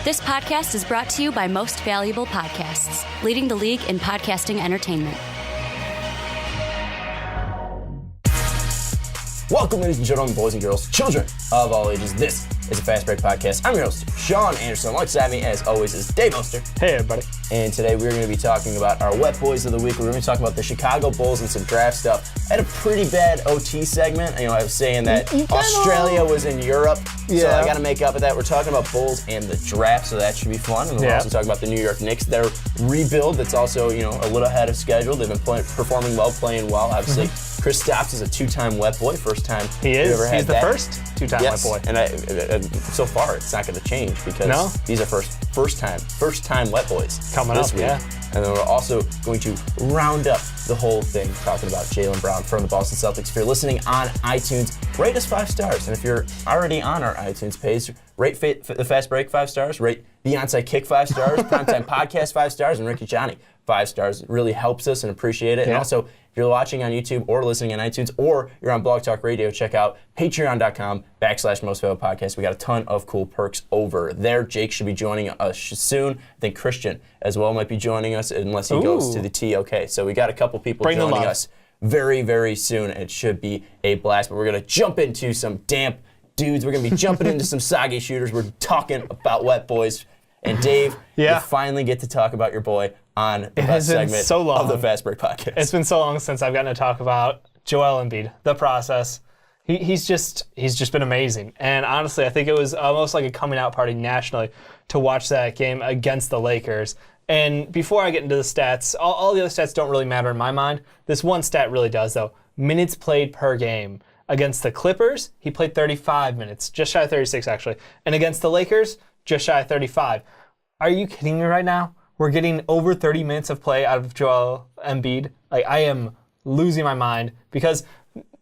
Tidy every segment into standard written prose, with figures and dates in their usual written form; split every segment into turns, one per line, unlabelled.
This podcast is brought to you by Most Valuable Podcasts, leading the league in podcasting entertainment.
Welcome, ladies and gentlemen, boys and girls, children of all ages. This is a Fast Break Podcast. I'm your host, Sean Anderson. Alongside me, as always, is Dave Oster.
Hey, everybody.
And today we're going to be talking about our Wet Boys of the Week. We're going to be talking about the Chicago Bulls and some draft stuff. I had a pretty bad OT segment. I was saying that Australia was in Europe, so I got to make up with that. We're talking about Bulls and the draft, so that should be fun. And we'll also talk about the New York Knicks, their rebuild that's also, a little ahead of schedule. They've been performing well, playing well, obviously. Kristaps is a two-time Wet Boy, first time
he is.
Ever had
He's the
that.
First two-time Wet Boy.
And so far it's not going to change because these are first time Wet Boys
coming
this
up.
week.
Yeah.
And then we're also going to round up the whole thing talking about Jaylen Brown from the Boston Celtics. If you're listening on iTunes, rate us 5 stars. And if you're already on our iTunes page, rate the Fast Break 5 stars, rate the Onside Kick 5 stars, Primetime Podcast 5 stars, and Ricky Johnny 5 stars. It really helps us and appreciate it. And also, if you're watching on YouTube or listening on iTunes or you're on Blog Talk Radio, check out patreon.com/mostvaluablepodcast. We got a ton of cool perks over there. Jake should be joining us soon. I think Christian as well might be joining us unless he goes to the TOK. So we got a couple people joining us very, very soon. It should be a blast. But we're going to jump into some damp dudes. We're going to be jumping into some soggy shooters. We're talking about Wet Boys. And Dave, you finally get to talk about your boy on the best segment of the Fast Break Podcast.
It's been so long since I've gotten to talk about Joel Embiid, the process. He's just been amazing. And honestly, I think it was almost like a coming out party nationally to watch that game against the Lakers. And before I get into the stats, all the other stats don't really matter in my mind. This one stat really does, though. Minutes played per game. Against the Clippers, he played 35 minutes, just shy of 36 actually. And against the Lakers, just shy of 35. Are you kidding me right now? We're getting over 30 minutes of play out of Joel Embiid. I am losing my mind because,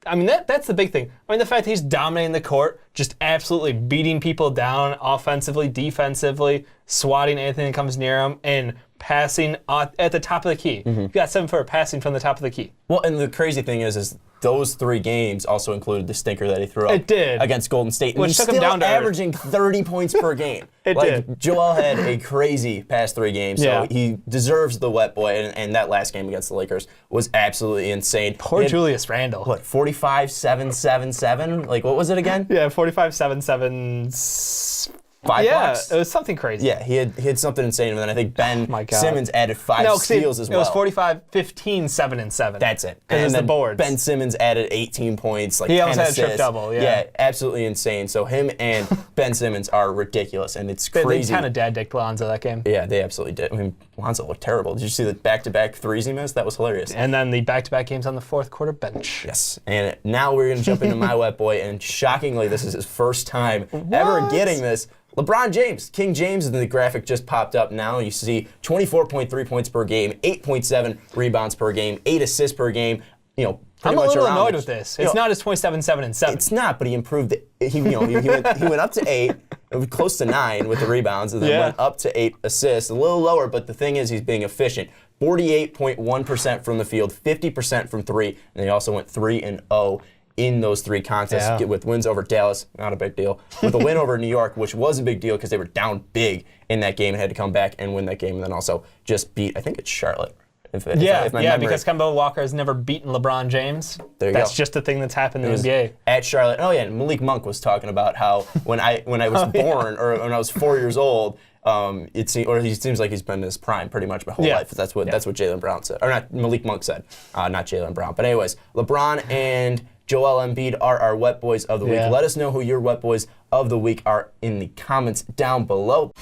that's the big thing. The fact that he's dominating the court, just absolutely beating people down offensively, defensively, swatting anything that comes near him, and passing at the top of the key. You got 7 for passing from the top of the key.
Well, and the crazy thing is those 3 games also included the stinker that he threw up against Golden State. And
which took him down to
averaging 30 points per game.
Did.
Joel had a crazy past 3 games, so he deserves the Wet Boy, and that last game against the Lakers was absolutely insane.
Poor Julius Randle.
45-7-7-7? What was it again?
Yeah, 45-7-7.
5 blocks?
It was something crazy.
Yeah, he had something insane, and then I think Ben Simmons added 5 steals as well.
It was 45-15-7-7.
That's it.
Because it's the boards.
Ben Simmons added 18 points,
he
10
almost
assists.
had a triple-double,
Yeah, absolutely insane. So him and Ben Simmons are ridiculous, and it's crazy.
They kind of dad-dicked Lonzo that game.
Yeah, they absolutely did. Lonzo looked terrible. Did you see the back-to-back threes he missed? That was hilarious.
And then the back-to-back games on the fourth quarter bench.
Yes. And now we're going to jump into my Wet Boy, and shockingly, this is his first time ever getting this. LeBron James. King James, and the graphic just popped up now. You see 24.3 points per game, 8.7 rebounds per game, 8 assists per game.
I'm a little annoyed with this. It's not as 27-7-7.
It's not, but he improved it. He went up to 8, close to 9 with the rebounds, and then went up to 8 assists. A little lower, but the thing is, he's being efficient. 48.1% from the field, 50% from 3, and he also went 3-0 in those 3 contests with wins over Dallas, not a big deal. With a win over New York, which was a big deal because they were down big in that game and had to come back and win that game, and then also just beat, I think it's Charlotte. If
because Kemba Walker has never beaten LeBron James. That's just a thing that's happened in the NBA.
At Charlotte. Oh yeah, and Malik Monk was talking about how when I was born or when I was 4 years old, he seems like he's been in his prime pretty much my whole life. That's what Jaylen Brown said, or not Malik Monk said, not Jaylen Brown. But anyways, LeBron and Joel Embiid are our Wet Boys of the Week. Let us know who your Wet Boys of the Week are in the comments down below.